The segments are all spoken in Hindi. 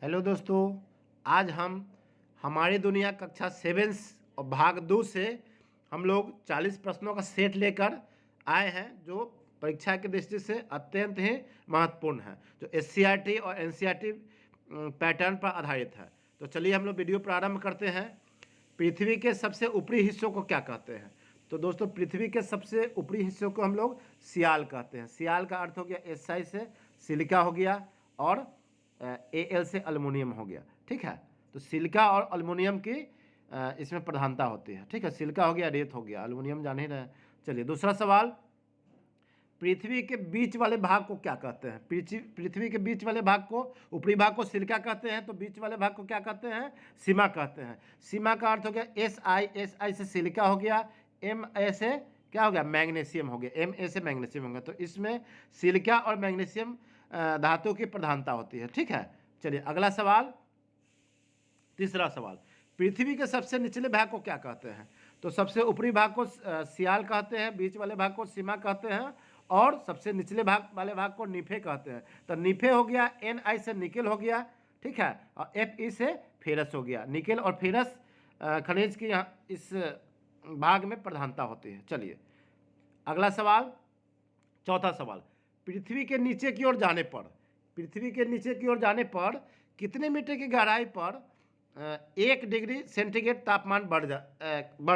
हेलो दोस्तों, आज हम हमारी दुनिया कक्षा 7 और भाग 2 से हम लोग 40 प्रश्नों का सेट लेकर आए हैं जो परीक्षा की दृष्टि से अत्यंत ही महत्वपूर्ण है, जो एससीईआरटी और एनसीईआरटी पैटर्न पर आधारित है। तो चलिए हम लोग वीडियो प्रारंभ करते हैं। पृथ्वी के सबसे ऊपरी हिस्सों को क्या कहते हैं? तो दोस्तों, पृथ्वी के सबसे ऊपरी हिस्सों को हम लोग सियाल कहते हैं। सियाल का अर्थ हो गया एसआई से सिलिका हो गया और एल से अल्मोनियम हो गया। ठीक है, तो सिलिका और अल्मोनियम की इसमें प्रधानता होती है। ठीक है, सिलिका हो गया, रेत हो गया, अल्मोनियम जान ही रहे हैं। चलिए दूसरा सवाल, पृथ्वी के बीच वाले भाग को क्या कहते हैं? पृथ्वी के बीच वाले भाग को, ऊपरी भाग को सिलिका कहते हैं, तो बीच वाले भाग को क्या कहते हैं? सीमा कहते हैं। सीमा का अर्थ हो गया एस आई से सिलिका हो गया, एम ए से क्या हो गया? मैग्नीशियम हो गया, एम ए से मैग्नीशियम हो गया। तो इसमें सिलिका और मैग्नीशियम धातु की प्रधानता होती है। ठीक है, चलिए अगला सवाल, तीसरा सवाल, पृथ्वी के सबसे निचले भाग को क्या कहते हैं? तो सबसे ऊपरी भाग को सियाल कहते हैं, बीच वाले भाग को सीमा कहते हैं और सबसे निचले भाग वाले भाग को निफे कहते हैं। तो निफे हो गया, एन आई से निकेल हो गया, ठीक है, और एफ ई से फेरस हो गया। निकेल और फेरस खनिज की यहाँ इस भाग में प्रधानता होती है। चलिए अगला सवाल, चौथा सवाल, पृथ्वी के नीचे की ओर जाने पर, पृथ्वी के नीचे की ओर जाने पर कितने मीटर की गहराई पर 1 डिग्री सेंटीग्रेड तापमान बढ़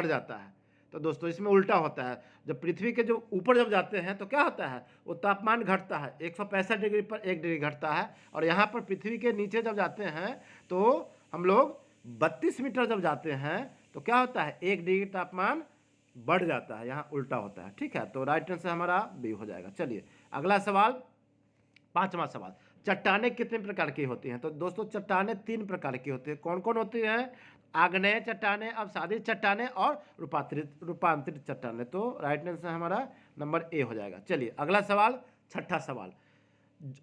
जाता है? तो दोस्तों इसमें उल्टा होता है। जब पृथ्वी के जो ऊपर जब जाते हैं तो क्या होता है? वो तापमान घटता है, 165 डिग्री पर 1 डिग्री घटता है। और यहाँ पर पृथ्वी के नीचे जब जाते हैं तो हम लोग 32 मीटर जब जाते हैं तो क्या होता है? 1 डिग्री तापमान बढ़ जाता है, यहाँ उल्टा होता है। ठीक है, तो राइट आंसर हमारा बी हो जाएगा। चलिए अगला सवाल, पांचवा सवाल, चट्टानें कितने प्रकार की होती हैं? तो दोस्तों चट्टानें 3 प्रकार की होती हैं। कौन कौन होती हैं? आग्नेय चट्टानें, अवसादी चट्टानें और रूपांतरित चट्टानें। तो राइट आंसर हमारा नंबर ए हो जाएगा। चलिए अगला सवाल, छठा सवाल,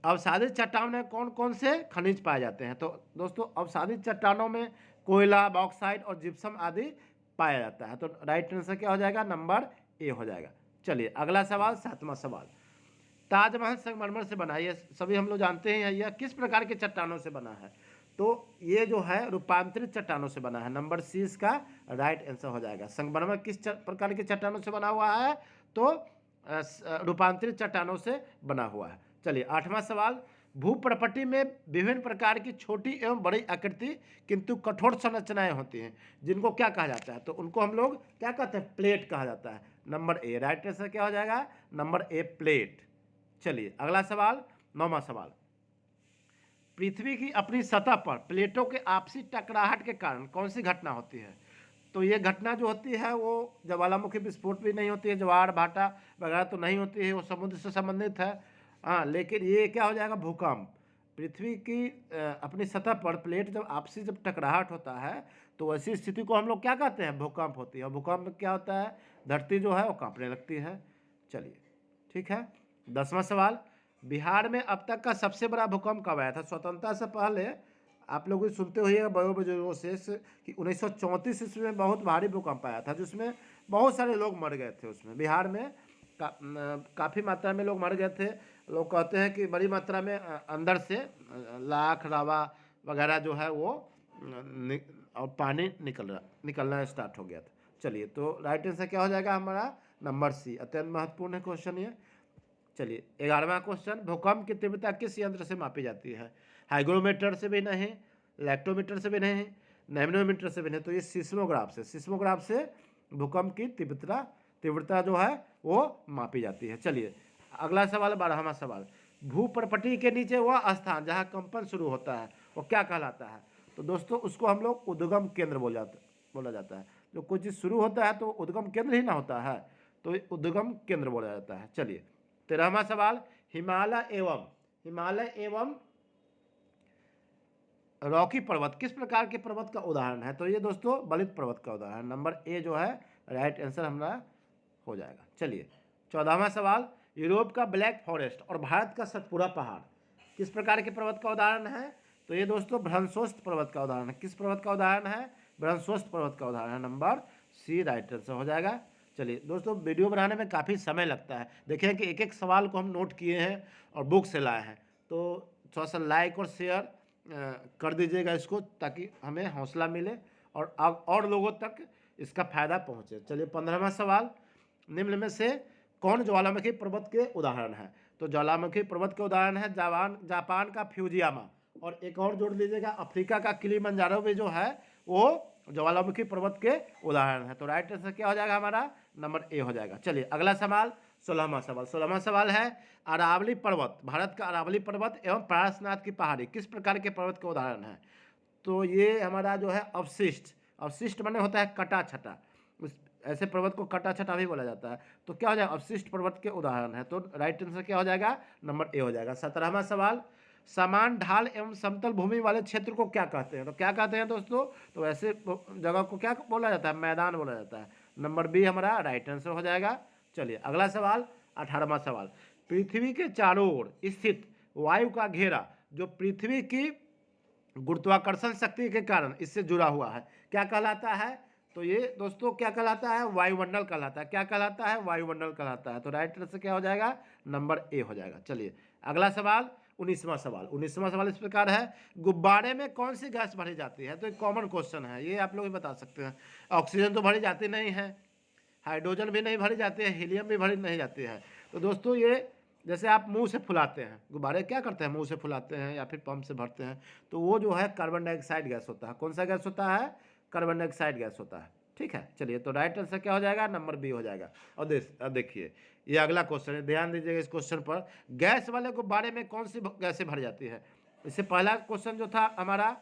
अवसादी चट्टानों में कौन कौन से खनिज पाए जाते हैं? तो दोस्तों अवसादी चट्टानों में कोयला, बॉक्साइट और जिप्सम आदि पाया जाता है। तो राइट आंसर क्या हो जाएगा? नंबर ए हो जाएगा। चलिए अगला सवाल, सातवां सवाल, ताजमहल संगमरमर से बना है, ये सभी हम लोग जानते हैं। यह किस प्रकार के चट्टानों से बना है? तो ये जो है रूपांतरित चट्टानों से बना है। नंबर सी इसका राइट आंसर हो जाएगा। संगमरमर किस प्रकार के चट्टानों से बना हुआ है? तो रूपांतरित चट्टानों से बना हुआ है। चलिए आठवां सवाल, भूप्रपट्टी में विभिन्न प्रकार की छोटी एवं बड़ी आकृति किंतु कठोर संरचनाएं होती हैं, जिनको क्या कहा जाता है? तो उनको हम लोग क्या कहते हैं? प्लेट कहा जाता है। नंबर ए राइट आंसर क्या हो जाएगा? Number A plate. चलिए अगला सवाल, नौवां सवाल, पृथ्वी की अपनी सतह पर प्लेटों के आपसी टकराहट के कारण कौन सी घटना होती है? तो ये घटना जो होती है वो ज्वालामुखी विस्फोट भी नहीं होती है, ज्वार भाटा वगैरह तो नहीं होती है, वो समुद्र से संबंधित है। हाँ, लेकिन ये क्या हो जाएगा? भूकंप। पृथ्वी की अपनी सतह पर प्लेट जब आपसी जब टकराहट होता है तो ऐसी स्थिति को हम लोग क्या कहते हैं? भूकंप होती है। और भूकंप में क्या होता है? धरती जो है वो कांपने लगती है। चलिए ठीक है, 10वां सवाल, बिहार में अब तक का सबसे बड़ा भूकंप कब आया था? स्वतंत्रता से पहले आप लोग सुनते होइएगा बड़े बुजुर्गों से कि 1934 ईस्वी में बहुत भारी भूकंप आया था, जिसमें बहुत सारे लोग मर गए थे। उसमें बिहार में काफ़ी मात्रा में लोग मर गए थे। लोग कहते हैं कि बड़ी मात्रा में अंदर से लाख रावा वगैरह जो है वो और पानी निकलना स्टार्ट हो गया था। चलिए तो राइट आंसर क्या हो जाएगा हमारा? Number C. अत्यंत महत्वपूर्ण है क्वेश्चन ये। चलिए 11वां क्वेश्चन, भूकंप की तीव्रता किस यंत्र से मापी जाती है? हाइग्रोमीटर से भी नहीं, लैक्टोमीटर से भी नहीं, नैनोमीटर से भी नहीं, तो ये सिस्मोग्राफ से भूकंप की तीव्रता जो है वो मापी जाती है। चलिए अगला सवाल, 12वां सवाल, भूप्रपट्टी के नीचे वह स्थान जहाँ कंपन शुरू होता है वो क्या कहलाता है? तो दोस्तों उसको हम लोग उद्गम केंद्र बोला जाता है। जो कोई चीज़ शुरू होता है तो उद्गम केंद्र ही ना होता है, तो उद्गम केंद्र बोला जाता है। चलिए 13वां सवाल, हिमालय एवं रॉकी पर्वत किस प्रकार के पर्वत का उदाहरण है? तो ये दोस्तों बलित पर्वत का उदाहरण। नंबर ए जो है राइट आंसर हमारा हो जाएगा। चलिए 14वां सवाल, यूरोप का ब्लैक फॉरेस्ट और भारत का सतपुरा पहाड़ किस प्रकार के पर्वत का उदाहरण है? तो ये दोस्तों भ्रंशोस्त पर्वत का उदाहरण है। किस पर्वत का उदाहरण है? भ्रंशोस्त पर्वत का उदाहरण है। नंबर सी राइट आंसर हो जाएगा। चलिए दोस्तों, वीडियो बनाने में काफ़ी समय लगता है। देखिए कि एक एक सवाल को हम नोट किए हैं और बुक से लाए हैं, तो थोड़ा सा लाइक और शेयर कर दीजिएगा इसको, ताकि हमें हौसला मिले और लोगों तक इसका फायदा पहुंचे। चलिए 15वां सवाल, निम्न में से कौन ज्वालामुखी पर्वत के उदाहरण है? तो ज्वालामुखी पर्वत के उदाहरण है जापान का फ्यूजियामा, और एक और जोड़ लीजिएगा, अफ्रीका का किलिमंजारो भी जो है वो ज्वालामुखी पर्वत के उदाहरण है। तो राइट आंसर क्या हो जाएगा हमारा? नंबर ए हो जाएगा। चलिए अगला सवाल, 16वां सवाल है, अरावली पर्वत, भारत का अरावली पर्वत एवं पारसनाथ की पहाड़ी किस प्रकार के पर्वत के उदाहरण है? तो ये हमारा जो है अवशिष्ट माने होता है कटा छटा, ऐसे पर्वत को कटा छटा भी बोला जाता है। तो क्या हो जाएगा? अवशिष्ट पर्वत के उदाहरण है। तो राइट आंसर क्या हो जाएगा? नंबर ए हो जाएगा। 17वां सवाल, समान ढाल एवं समतल भूमि वाले क्षेत्र को क्या कहते हैं? तो क्या कहते हैं दोस्तों? तो ऐसे जगह को क्या बोला जाता है? मैदान बोला जाता है। नंबर बी हमारा राइट आंसर हो जाएगा। चलिए अगला सवाल, 18वां सवाल, पृथ्वी के चारों ओर स्थित वायु का घेरा जो पृथ्वी की गुरुत्वाकर्षण शक्ति के कारण इससे जुड़ा हुआ है, क्या कहलाता है? तो ये दोस्तों क्या कहलाता है? वायुमंडल कहलाता है। क्या कहलाता है? वायुमंडल कहलाता है। तो राइट आंसर क्या हो जाएगा? नंबर ए हो जाएगा। चलिए अगला सवाल, 19वां सवाल इस प्रकार है, गुब्बारे में कौन सी गैस भरी जाती है? तो एक कॉमन क्वेश्चन है, ये आप लोग भी बता सकते हैं। ऑक्सीजन तो भरी जाती नहीं है, हाइड्रोजन भी नहीं भरी जाती है, हीलियम भी भरी नहीं जाती है। तो दोस्तों ये जैसे आप मुंह से फुलाते हैं, गुब्बारे क्या करते हैं? मुंह से फुलाते हैं या फिर पंप से भरते हैं, तो वो जो है कार्बन डाइऑक्साइड गैस होता है। कौन सा गैस होता है? कार्बन डाइऑक्साइड गैस होता है। ठीक है, चलिए तो राइट आंसर क्या हो जाएगा? नंबर बी हो जाएगा। और देखिए ये अगला क्वेश्चन है, ध्यान दीजिएगा इस क्वेश्चन पर, गैस वाले गुब्बारे में कौन सी गैसें भर जाती है? इससे पहला क्वेश्चन जो था हमारा,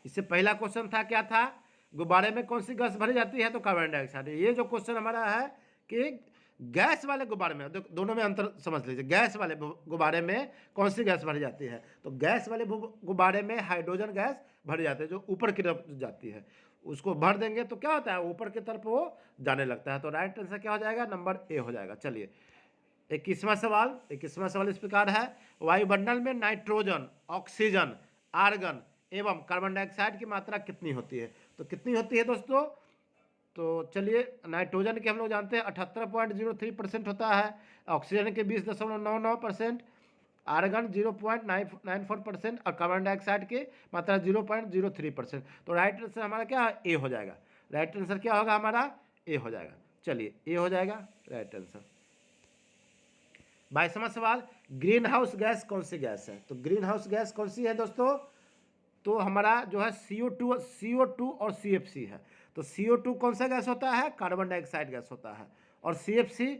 इससे पहला क्वेश्चन था क्या था? गुब्बारे में कौन सी गैस भरी जाती है? तो कार्बन डाइऑक्साइड। ये जो क्वेश्चन हमारा है कि गैस वाले गुब्बारे में, दोनों में अंतर समझ लीजिए, गैस वाले गुब्बारे में कौन सी गैस भरी जाती है? तो गैस वाले गुब्बारे में हाइड्रोजन गैस भरी जाती है, जो ऊपर की तरफ जाती है। उसको भर देंगे तो क्या होता है? ऊपर की तरफ वो जाने लगता है। तो राइट आंसर क्या हो जाएगा? नंबर ए हो जाएगा। चलिए 21वां सवाल इस प्रकार है, वायुमंडल में नाइट्रोजन, ऑक्सीजन, आर्गन एवं कार्बन डाइऑक्साइड की मात्रा कितनी होती है? तो कितनी होती है दोस्तों? तो चलिए नाइट्रोजन के हम लोग जानते हैं 78.03% होता है, ऑक्सीजन के 20.99%, आर्गन 0.94% और कार्बन डाइऑक्साइड की मात्रा 0.03%। तो राइट आंसर हमारा क्या है? ए हो जाएगा। राइट आंसर क्या होगा हमारा? ए हो जाएगा। चलिए ए हो जाएगा राइट आंसर। 22वां सवाल, ग्रीन हाउस गैस कौन सी गैस है? तो ग्रीन हाउस गैस कौन सी है दोस्तों? तो हमारा जो है CO2 और CFC है। तो CO2 कौन सा गैस होता है? कार्बन डाइऑक्साइड गैस होता है। और CFC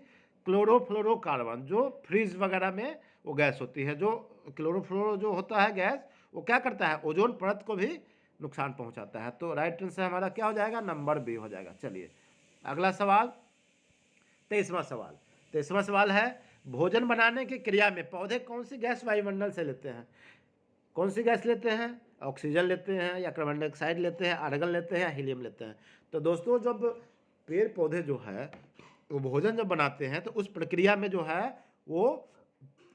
क्लोरोफ्लोरोकार्बन, जो फ्रिज वगैरह में वो गैस होती है। जो क्लोरोफ्लोरो जो होता है गैस, वो क्या करता है? ओजोन परत को भी नुकसान पहुंचाता है। तो राइट आंसर हमारा क्या हो जाएगा? नंबर बी हो जाएगा। चलिए अगला सवाल, 23वां सवाल है, भोजन बनाने की क्रिया में पौधे कौन सी गैस वायुमंडल से लेते हैं? कौन सी गैस लेते हैं? ऑक्सीजन लेते हैं या कार्बन डाइऑक्साइड लेते हैं, आर्गन लेते हैं या हीलियम लेते हैं? तो दोस्तों जब पेड़ पौधे जो है वो भोजन जब बनाते हैं तो उस प्रक्रिया में जो है वो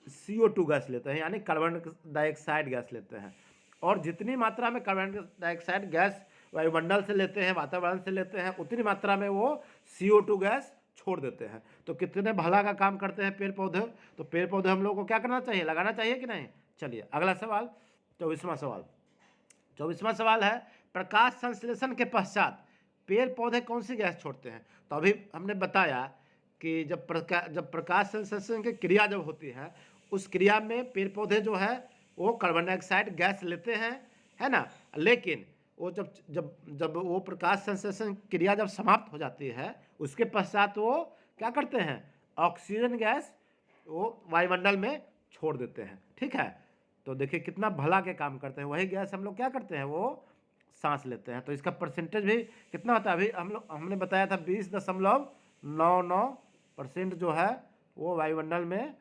CO2 गैस लेते हैं, यानी कार्बन डाइऑक्साइड गैस लेते हैं। और जितनी मात्रा में कार्बन डाइऑक्साइड गैस वायुमंडल से लेते हैं, वातावरण से लेते हैं, उतनी मात्रा में वो CO2 गैस छोड़ देते हैं। तो कितने भला का काम करते हैं पेड़ पौधे। तो पेड़ पौधे हम लोग को क्या करना चाहिए? लगाना चाहिए कि नहीं? चलिए अगला सवाल, 24वां सवाल है, प्रकाश संश्लेषण के पश्चात पेड़ पौधे कौन सी गैस छोड़ते हैं? तो अभी हमने बताया कि जब प्रकाश संश्लेषण की क्रिया जब होती है, उस क्रिया में पेड़ पौधे जो है वो कार्बन डाइऑक्साइड गैस लेते हैं, है ना। लेकिन वो जब जब जब वो प्रकाश संश्लेषण क्रिया जब समाप्त हो जाती है, उसके पश्चात वो क्या करते हैं? ऑक्सीजन गैस वो वायुमंडल में छोड़ देते हैं। ठीक है, तो देखिए कितना भला के काम करते हैं। वही गैस हम लोग क्या करते हैं? वो सांस लेते हैं। तो इसका परसेंटेज भी कितना होता है? अभी हमने बताया था 20.99% जो है वो वायुमंडल में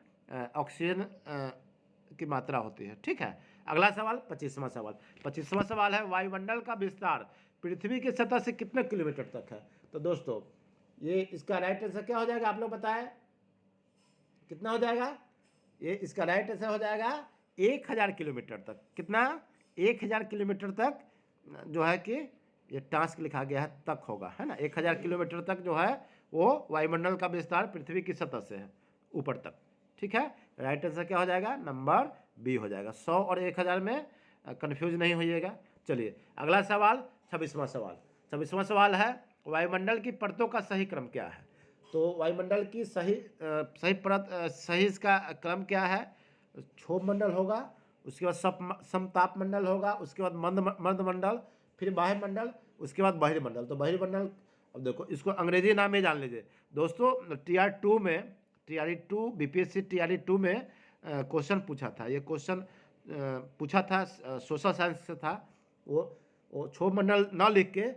ऑक्सीजन की मात्रा होती है। ठीक है, अगला सवाल, 25वां सवाल है, वायुमंडल का विस्तार पृथ्वी की सतह से कितने किलोमीटर तक है? तो दोस्तों ये इसका राइट आंसर क्या हो जाएगा? आप लोग बताएं कितना हो जाएगा? ये इसका राइट आंसर हो जाएगा 1000 किलोमीटर तक। कितना? 1000 किलोमीटर तक जो है कि ये टास्क लिखा गया है तक होगा, है ना। 1000 किलोमीटर तक जो है वो वायुमंडल का विस्तार पृथ्वी की सतह से है ऊपर तक। ठीक है, राइट आंसर क्या हो जाएगा? नंबर बी हो जाएगा। 100 और 1000 में कंफ्यूज नहीं होइएगा। चलिए अगला सवाल, 26वां सवाल। 26वां सवाल है वायुमंडल की परतों का सही क्रम क्या है। तो वायुमंडल की सही परत, सही इसका क्रम क्या है। क्षोभ मंडल होगा, उसके बाद समताप मंडल होगा, उसके बाद मंद मंडल, फिर बाह्य मंडल, उसके बाद बहिर्मंडल। तो बहिर्मंडल, अब देखो इसको अंग्रेजी नाम ही जान लीजिए दोस्तों। TR2 में, TRE2 BPSC TRE2 में क्वेश्चन पूछा था। ये क्वेश्चन पूछा था, सोशल साइंस से था। वो क्षोभ मंडल न लिख के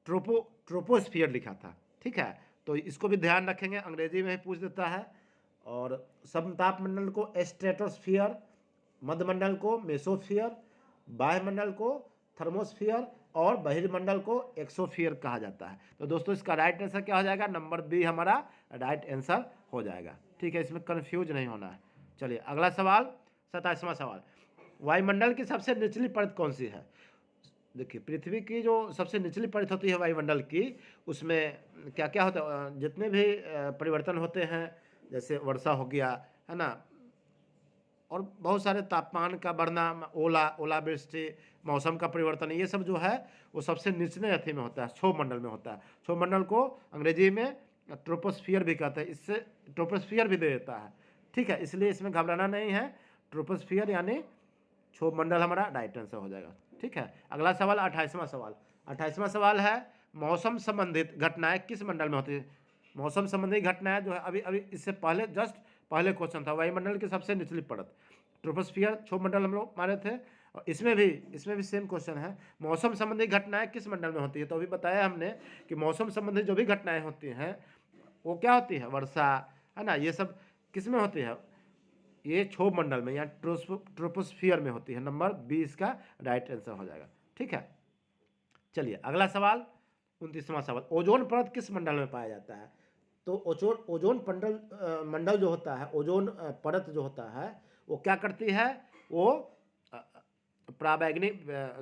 ट्रोपोस्फियर लिखा था। ठीक है, तो इसको भी ध्यान रखेंगे, अंग्रेजी में ही पूछ देता है। और समताप मंडल को स्ट्रेटोस्फियर, मध्यमंडल को मेसोस्फियर, वायुमंडल को थर्मोस्फियर और बहिर्मंडल को एक्सोस्फियर कहा जाता है। तो दोस्तों इसका राइट आंसर क्या हो जाएगा, नंबर बी हमारा राइट आंसर हो जाएगा। ठीक है, इसमें कंफ्यूज नहीं होना है। चलिए अगला सवाल, 27वां सवाल। वायुमंडल की सबसे निचली परत कौन सी है। देखिए पृथ्वी की जो सबसे निचली परत होती है वायुमंडल की, उसमें क्या क्या होता है, जितने भी परिवर्तन होते हैं, जैसे वर्षा हो गया, है ना, और बहुत सारे तापमान का बढ़ना, ओलावृष्टि, मौसम का परिवर्तन, ये सब जो है वो सबसे निचले अथी में होता है, क्षोभ मंडल में होता है। क्षोभ मंडल को अंग्रेजी में ट्रोपोस्फियर भी कहते हैं, इससे ट्रोपोस्फियर भी दे देता है। ठीक है, इसलिए इसमें घबराना नहीं है, ट्रोपोस्फियर यानी क्षोभ मंडल हमारा राइट आंसर हो जाएगा। ठीक है, अगला सवाल 28वां सवाल। 28वां सवाल है मौसम संबंधित घटनाएं किस मंडल में होती है। मौसम संबंधी घटनाएं जो है, अभी अभी इससे पहले जस्ट पहले क्वेश्चन था, वायुमंडल की सबसे निचली परत ट्रोपोस्फियर, क्षोभ मंडल हम लोग मारे थे। और इसमें भी सेम क्वेश्चन है, मौसम संबंधी घटनाएं किस मंडल में होती है। तो अभी बताया हमने कि मौसम संबंधी जो भी घटनाएं होती हैं वो क्या होती है, वर्षा, है ना, ये सब किस में होती है, ये क्षोभ मंडल में या ट्रोपोस्फियर में होती है। नंबर बी इसका राइट आंसर हो जाएगा। ठीक है, चलिए अगला सवाल, 29वां सवाल। ओजोन परत किस मंडल में पाया जाता है। तो ओजोन मंडल जो होता है, ओजोन परत जो होता है वो क्या करती है, वो पराबैंगनी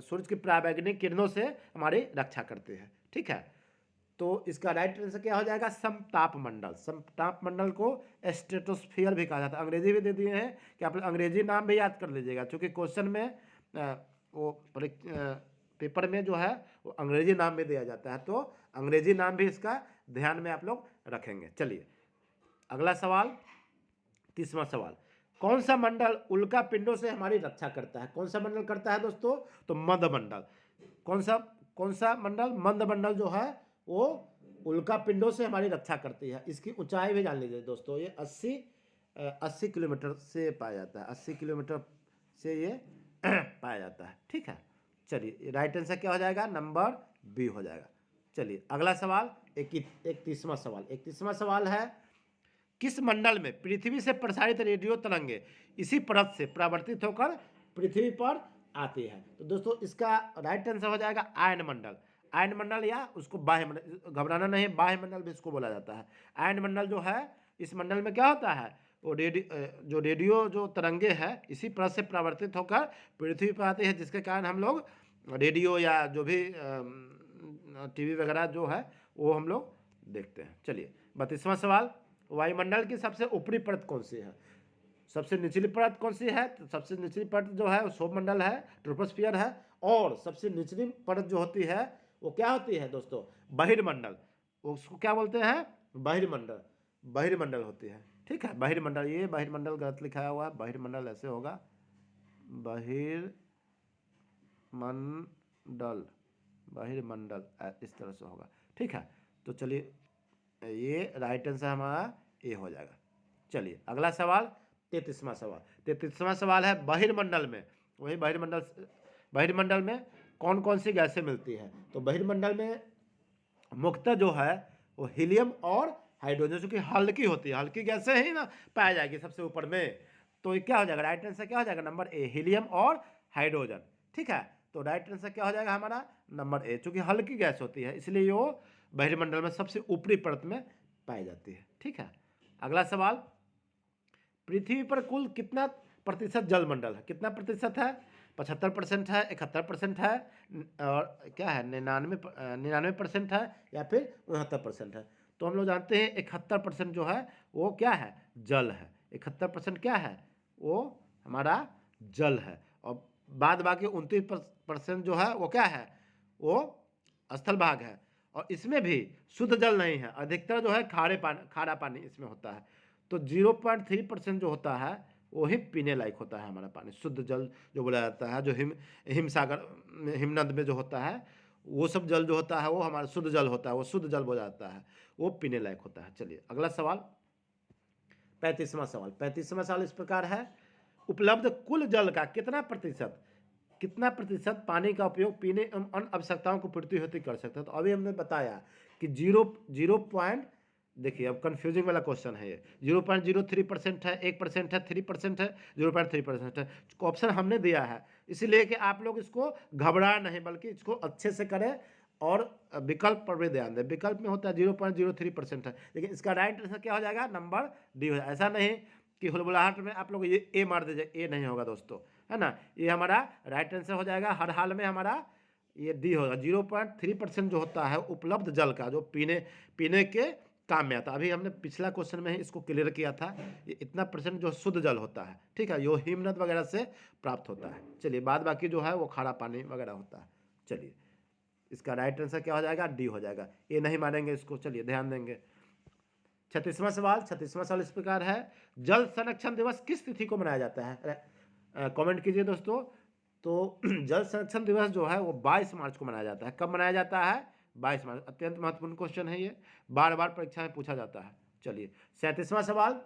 सूर्य की पराबैंगनी किरणों से हमारी रक्षा करती है। ठीक है, तो इसका राइट आंसर क्या हो जाएगा, समताप मंडल। समताप मंडल को स्ट्रेटोस्फियर भी कहा जाता है। अंग्रेजी भी दे दिए हैं कि आप अंग्रेजी नाम भी याद कर लीजिएगा, क्योंकि क्वेश्चन में वो पेपर में जो है वो अंग्रेजी नाम भी दिया जाता है, तो अंग्रेजी नाम भी इसका ध्यान में आप लोग रखेंगे। चलिए अगला सवाल, 30वां सवाल। कौन सा मंडल उल्का पिंडों से हमारी रक्षा करता है। कौन सा मंडल करता है दोस्तों, तो मंदमंडल। कौन सा मंडल, मंदमंडल जो है वो उल्का पिंडों से हमारी रक्षा करती है। इसकी ऊंचाई भी जान लीजिए दोस्तों, ये 80 किलोमीटर से पाया जाता है, 80 किलोमीटर से ये पाया जाता है। ठीक है, चलिए राइट आंसर क्या हो जाएगा, नंबर बी हो जाएगा। चलिए अगला सवाल, 31वां सवाल। 31वां सवाल है किस मंडल में पृथ्वी से प्रसारित रेडियो तरंगे इसी परत से परावर्तित होकर पृथ्वी पर आती है। तो दोस्तों इसका राइट आंसर हो जाएगा आयन मंडल। आयन मंडल या उसको बाह्य मंडल, घबराना नहीं, बाह्य मंडल भी इसको बोला जाता है। आयन मंडल जो है, इस मंडल में क्या होता है, वो रेडियो जो तरंगे हैं इसी परत से परावर्तित होकर पृथ्वी पर आती है, जिसके कारण हम लोग रेडियो या जो भी टीवी वगैरह जो है वो हम लोग देखते हैं। चलिए 32वां सवाल। वायुमंडल की सबसे ऊपरी परत कौन सी है। सबसे निचली परत कौन सी है, तो सबसे निचली परत जो है वो क्षोभ मंडल है, ट्रोपोस्फियर है। और सबसे निचली परत जो होती है वो क्या होती है दोस्तों, बहिर्मंडल। उसको क्या बोलते हैं, बहिर्मंडल। बहिर्मंडल होती है। ठीक है, बहिर्मंडल, ये बहिर्मंडल गलत लिखाया हुआ है, बहिर्मंडल ऐसे होगा, बहिर्मंडल, बहिर्मंडल इस तरह से होगा। ठीक है, तो चलिए ये राइट आंसर हमारा ए हो जाएगा। चलिए अगला सवाल, 33वां सवाल। 33वां सवाल है बहिर्मंडल में, वही बहिर्मंडल में कौन कौन सी गैसें मिलती हैं। तो बहिर्मंडल में मुख्यतः जो है वो हीलियम और हाइड्रोजन, जो कि हल्की होती है, हल्की गैसें ही ना पाया जाएगी सबसे ऊपर में। तो ये क्या हो जाएगा, राइट आंसर क्या हो जाएगा, नंबर ए, हीलियम और हाइड्रोजन। ठीक है, तो राइट आंसर क्या हो जाएगा हमारा, नंबर ए, चूंकि हल्की गैस होती है इसलिए वो बहिर्मंडल में सबसे ऊपरी परत में पाई जाती है। ठीक है, अगला सवाल, पृथ्वी पर कुल कितना प्रतिशत जलमंडल है। कितना प्रतिशत है, 75% है, 71% है, और क्या है 99% है, या फिर 69% है। तो हम लोग जानते हैं 71% जो है वो क्या है, जल है। 71% क्या है, वो हमारा जल है। और बाद बाकी 29% जो है वो क्या है, वो स्थल भाग है। और इसमें भी शुद्ध जल नहीं है, अधिकतर जो है खारा पानी इसमें होता है। तो 0.3% जो होता है वही पीने लायक होता है हमारा पानी, शुद्ध जल जो बोला जाता है, जो हिमसागर हिमनद में जो होता है वो सब जल जो होता है वो हमारा शुद्ध जल होता है, वो शुद्ध जल बोला जाता है, वो पीने लायक होता है। चलिए अगला सवाल, 35वां सवाल। 35वां सवाल इस प्रकार है, उपलब्ध कुल जल का कितना प्रतिशत पानी का उपयोग पीने एवं अन्य आवश्यकताओं को पूर्ति होती कर सकता है। तो अभी हमने बताया कि जीरो पॉइंट, देखिए अब कंफ्यूजिंग वाला क्वेश्चन है ये, 0.03% है, 1% है, 3% है, 0.3% है। ऑप्शन हमने दिया है इसीलिए कि आप लोग इसको घबरा नहीं, बल्कि इसको अच्छे से करें और विकल्प पर भी ध्यान दें। विकल्प में होता है 0.03% है, लेकिन इसका राइट आंसर क्या हो जाएगा, नंबर डी हो जाएगा। ऐसा नहीं कि हुलबुलाहट में आप लोग ये ए मार दीजिए, ए नहीं होगा दोस्तों, है ना। ये हमारा राइट आंसर हो जाएगा, हर हाल में हमारा ये डी होगा। 0.3% जो होता है उपलब्ध जल का, जो पीने के काम में आता है। अभी हमने पिछला क्वेश्चन में ही इसको क्लियर किया था, ये इतना परसेंट जो शुद्ध जल होता है, ठीक है, यो हिमनद वगैरह से प्राप्त होता है। चलिए बाद बाकी जो है वो खारा पानी वगैरह होता है। चलिए इसका राइट आंसर क्या हो जाएगा, डी हो जाएगा, ये नहीं मानेंगे इसको। चलिए ध्यान देंगे। 36वां सवाल इस प्रकार है, जल संरक्षण दिवस किस तिथि को मनाया जाता है। कमेंट कीजिए दोस्तों। तो जल संरक्षण दिवस जो है वो 22 मार्च को मनाया जाता है। कब मनाया जाता है, 22 मार्च। अत्यंत महत्वपूर्ण क्वेश्चन है ये, बार बार परीक्षा में पूछा जाता है। चलिए 37वां सवाल,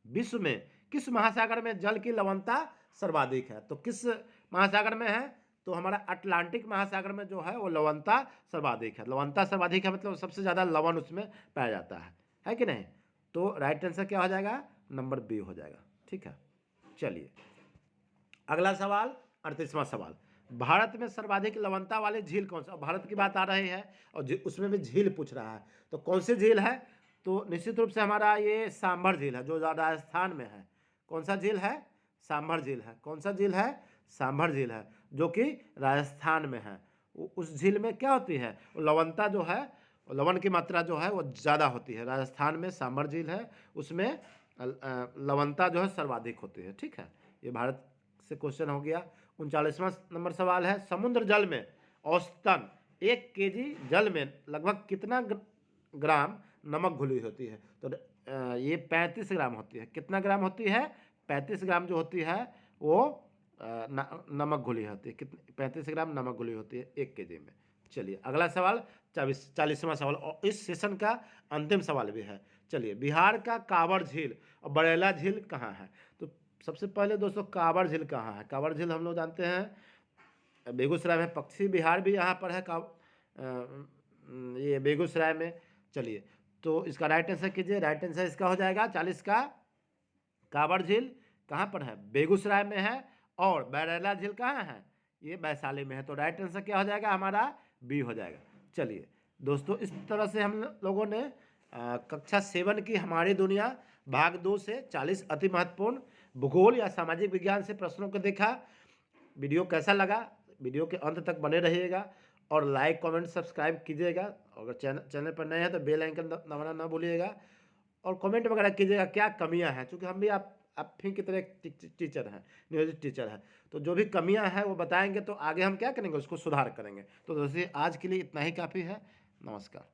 विश्व में किस महासागर में जल की लवणता सर्वाधिक है। तो किस महासागर में है, तो हमारा अटलांटिक महासागर में जो है वो लवणता सर्वाधिक है। लवणता सर्वाधिक है मतलब सबसे ज़्यादा लवण उसमें पाया जाता है कि नहीं। तो राइट आंसर क्या हो जाएगा, नंबर बी हो जाएगा, ठीक है। चलिए अगला सवाल, 38वां सवाल, भारत में सर्वाधिक लवणता वाली झील कौन सा। भारत की बात आ रही है और उसमें भी झील पूछ रहा है, तो कौन सी झील है, तो निश्चित रूप से हमारा ये सांभर झील है, जो राजस्थान में है। कौन सा झील है, सांभर झील है। कौन सा झील है, सांभर झील है, जो कि राजस्थान में है। उस झील में क्या होती है, लवणता जो है, लवण की मात्रा जो है वो ज़्यादा होती है। राजस्थान में सांभर झील है, उसमें लवणता जो है सर्वाधिक होती है, ठीक है। ये भारत से क्वेश्चन हो गया। 39वां नंबर सवाल है, समुद्र जल में औसतन 1 kg जल में लगभग कितना ग्राम नमक घुली होती है। तो ये 35 ग्राम होती है। कितना ग्राम होती है, 35 ग्राम जो होती है वो नमक घुली होती है। कितनी, 35 ग्राम नमक घुली होती है 1 kg में। चलिए अगला सवाल, 40वां सवाल, और इस सेशन का अंतिम सवाल भी है। चलिए, बिहार का कांवड़ झील और बरेला झील कहाँ है। तो सबसे पहले दोस्तों कांवड़ झील कहाँ है। कांवड़ झील हम लोग जानते हैं बेगूसराय में, पश्चिमी बिहार भी यहाँ पर है, ये बेगूसराय में। चलिए तो इसका राइट आंसर कीजिए। राइट आंसर इसका हो जाएगा 40 का, कांवड़ झील कहाँ पर है, बेगूसराय में है। और बरेला झील कहाँ है, ये वैशाली में है। तो राइट आंसर क्या हो जाएगा, हमारा बी हो जाएगा। चलिए दोस्तों, इस तरह से हम लोगों ने कक्षा 7 की हमारी दुनिया भाग 2 से 40 अति महत्वपूर्ण भूगोल या सामाजिक विज्ञान से प्रश्नों को देखा। वीडियो कैसा लगा, वीडियो के अंत तक बने रहिएगा और लाइक कमेंट सब्सक्राइब कीजिएगा। अगर चैनल पर नए हैं तो बेल आइकन दबाना ना भूलिएगा और कमेंट वगैरह कीजिएगा क्या कमियां हैं, क्योंकि हम भी आप ही की तरह टीचर हैं, नियोजित टीचर हैं। तो जो भी कमियां हैं वो बताएंगे तो आगे हम क्या करेंगे, उसको सुधार करेंगे। तो दोस्तों आज के लिए इतना ही काफ़ी है। नमस्कार।